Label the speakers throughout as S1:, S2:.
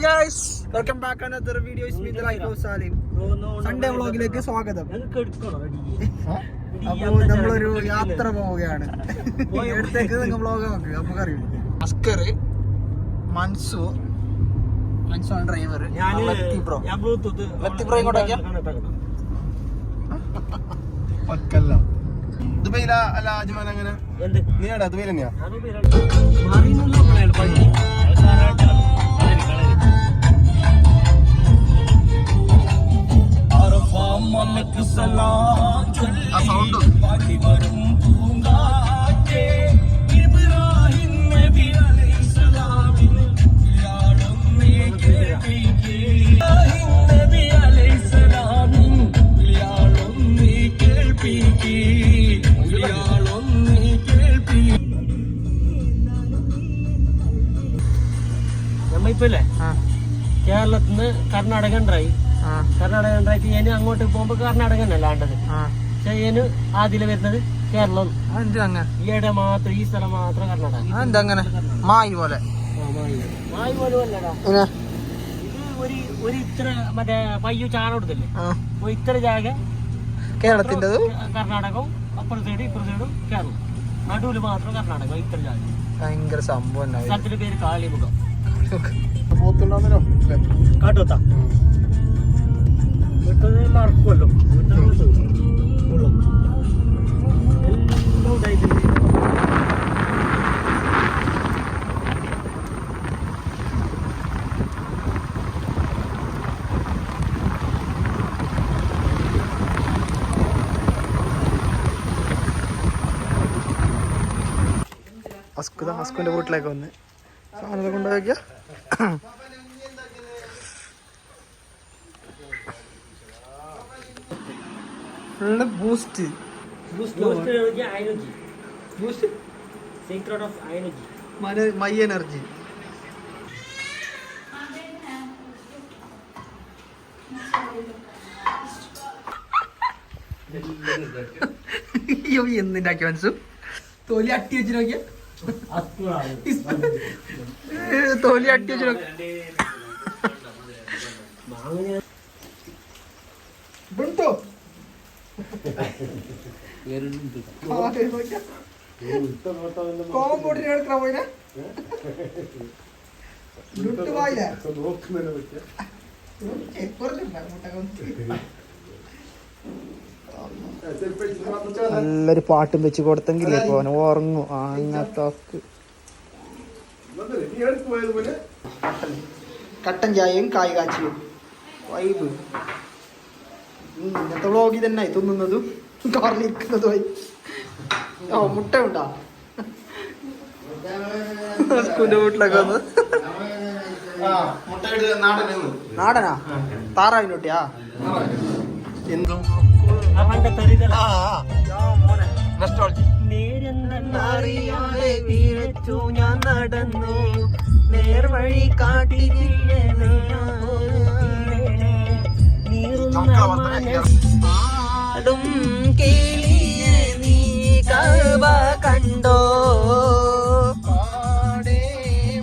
S1: Guys, welcome back another video. Is me the life of Salim. Sunday വ്ളോഗിലേക്ക് സ്വാഗതം. അപ്പോൾ നമ്മളൊരു യാത്ര പോവുകയാണ്. എടുത്തേക്ക് നിങ്ങൾ വ്ളോഗ് നോക്ക്, നമുക്കറിയും. അസ്കർ, മൻസു ആണ് ഡ്രൈവർ. ബ്രോ ഇങ്ങോട്ടേക്കാ ദുബൈയിലാ അല്ല അജ്മാൻ അങ്ങനെ നീ എടാ ദുബൈയിൽ തന്നെയാ? ആ സൗണ്ട്
S2: നമ്മിപ്പല്ലേ കേരളത്തിന്ന് കർണാടക ഉണ്ടായി. കർണാടക ഉണ്ടാക്കി ഞാൻ അങ്ങോട്ട് പോകുമ്പോ കർണാടക തന്നെയല്ല ആണ്ടത്. പക്ഷെ ഞാൻ ആദ്യം വരുന്നത് കേരളം. ഈയിടെ മാത്രം ഈ സ്ഥലം മാത്രം കർണാടക.
S1: അങ്ങനെ മായി പോലെ
S2: മായി പോലെ അല്ലടാ. ഇത് ഒരു ഇത്ര മറ്റേ പയ്യു ചാണ കൊടുത്തില്ലേ, ഇത്ര ജാഗ
S1: കേരളത്തിന്റെ
S2: കർണാടകവും അപ്പുറത്തെ സൈഡ് ഇപ്പുറത്തെ സൈഡും കേരളം, നടുവില് മാത്രം കർണാടക. ഇത്ര ജാഗ
S1: ഭയങ്കര സംഭവം.
S2: സ്ഥലത്തിന്റെ പേര് കാളിമുഖം.
S1: കാട്ടുകൊത്താ
S2: മറക്കുമല്ലോ.
S1: അസ്കുന്റെ വീട്ടിലേക്ക് വന്ന് സാധനങ്ങൾ കൊണ്ടുപോയിക്കാ. Full boost my energy. എന്തിണ്ടാക്കി മനസ്സു തോലി അട്ടി വെച്ച് നോക്കിയ തോലി അട്ടി വെച്ച് നോക്കിയ കോമ്പോട്ടിന് എടുക്കാൻ പോയിന നല്ലൊരു പാട്ടും വെച്ച് കൊടുത്തെങ്കിലേ പോനെ ഉറങ്ങും. അങ്ങനത്തെ കട്ടൻ ചായയും കായ് കാച്ചിയും വൈബ്. ഇന്നത്തെ വ്ളോഗിൽ തന്നെ തിന്നുന്നതും കാറിലിരിക്കുന്നതുമായി. ഓ മുട്ട ഉണ്ടാ സ്കൂളിന്റെ വീട്ടിലൊക്കെ വന്ന് നാടനാ താറാവിനൊട്ടിയാ എന്തോ ഞാൻ നടന്നു നേർവഴി കാട്ടി ും കേളിയെ നീ കഅബ കണ്ടോ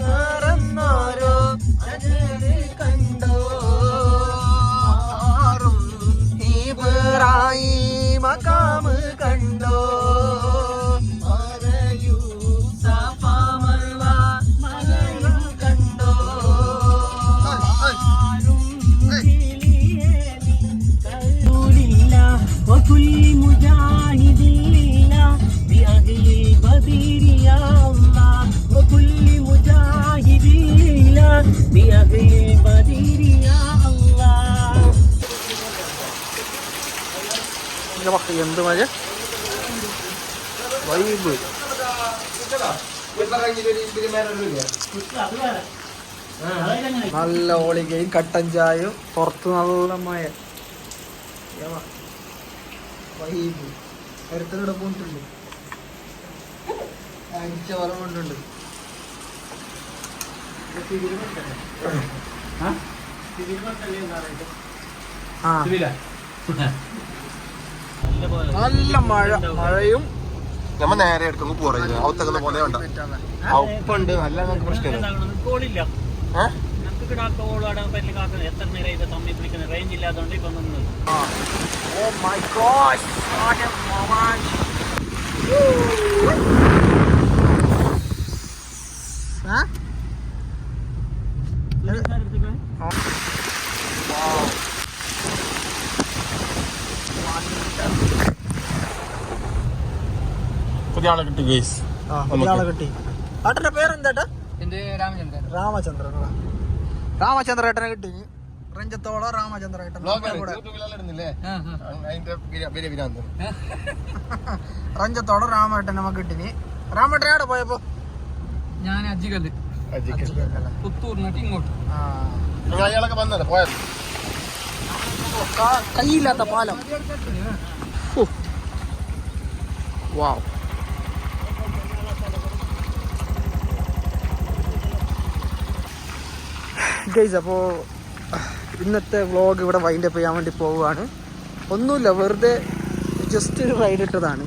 S1: മറന്നോരോ കണ്ടോ ഇബ്രാഹിം മഖാം കണ്ടോ സഫ മർവ മലയും കണ്ടോ وكل مجاهد لله بأهل البدر يا الله وكل مجاهد لله بأهل البدر يا الله. എന്ത് മഴ വൈബ്. നല്ല ഓളികയും കട്ടൻ ചായയും പുറത്ത് നല്ല മഴ വൈബ്. ഒരുത്തനോടെ പോയിട്ടുണ്ട്, അടിച്ച വളം കൊണ്ടുണ്ട്. നല്ല മഴയും നമ്മ നേരെ എടുക്കുന്നു പോറയില്ല ഔത്തക്കുന്ന പോലെ ഉണ്ട്. ഉപ്പുണ്ട്, നല്ല പ്രശ്നമില്ല.
S2: എത്ര നേരം ഇത് തമ്മി പിടിക്കുന്ന റേഞ്ച് ഇല്ലാത്തതുകൊണ്ട് ഇപ്പൊ നിന്നത്.
S1: Oh my gosh! What a moment! Huh? Wow.
S3: പുതിയ ആളെ കിട്ടി ഗൈസ്.
S1: ആളെ കിട്ടി. ഏട്ടന്റെ പേരെന്താ? രാമചന്ദ്രൻ. രാമചന്ദ്രേട്ടനെ കിട്ടി. രഞ്ജത്തോളം രാമചന്ദ്രേട്ടൻ. രഞ്ജത്തോളം രാമേട്ടൻ നമുക്ക് കിട്ടിനി. രാമേട്ടൻ എവിടെ പോയപ്പോ?
S4: ഞാൻ അജികല്ല് പുത്തൂറിനോട്ട് ഇങ്ങോട്ട്.
S3: അയാളൊക്കെ വന്നല്ലേ പോയത്.
S1: കയ്യില്ലാത്ത പാലം. വാവ്. ഗൈസ്, അപ്പോൾ ഇന്നത്തെ വ്ളോഗ് ഇവിടെ വൈൻഡ് അപ്പ് ചെയ്യാൻ വേണ്ടി പോവുകയാണ്. ഒന്നുമില്ല, വെറുതെ ജസ്റ്റ് ഒരു റൈഡ് ഇട്ടതാണ്.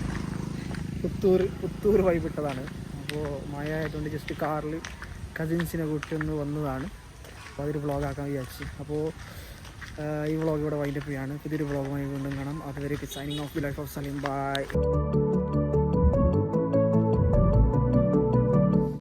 S1: പുത്തൂർ വൈബ് ഇട്ടതാണ്. അപ്പോൾ മഴ ആയതുകൊണ്ട് ജസ്റ്റ് കാറിൽ കസിൻസിനെ കൂട്ടി വന്നതാണ്. അപ്പോൾ അതൊരു വ്ളോഗാക്കാൻ വിചാരിച്ചു. അപ്പോൾ ഈ വ്ളോഗ് ഇവിടെ വൈൻഡ് അപ്പ് ചെയ്യാണ്. പുതിയൊരു വ്ളോഗുമായി വീണ്ടും കാണാം. അതുവരെ signing off the life of Saleem. By.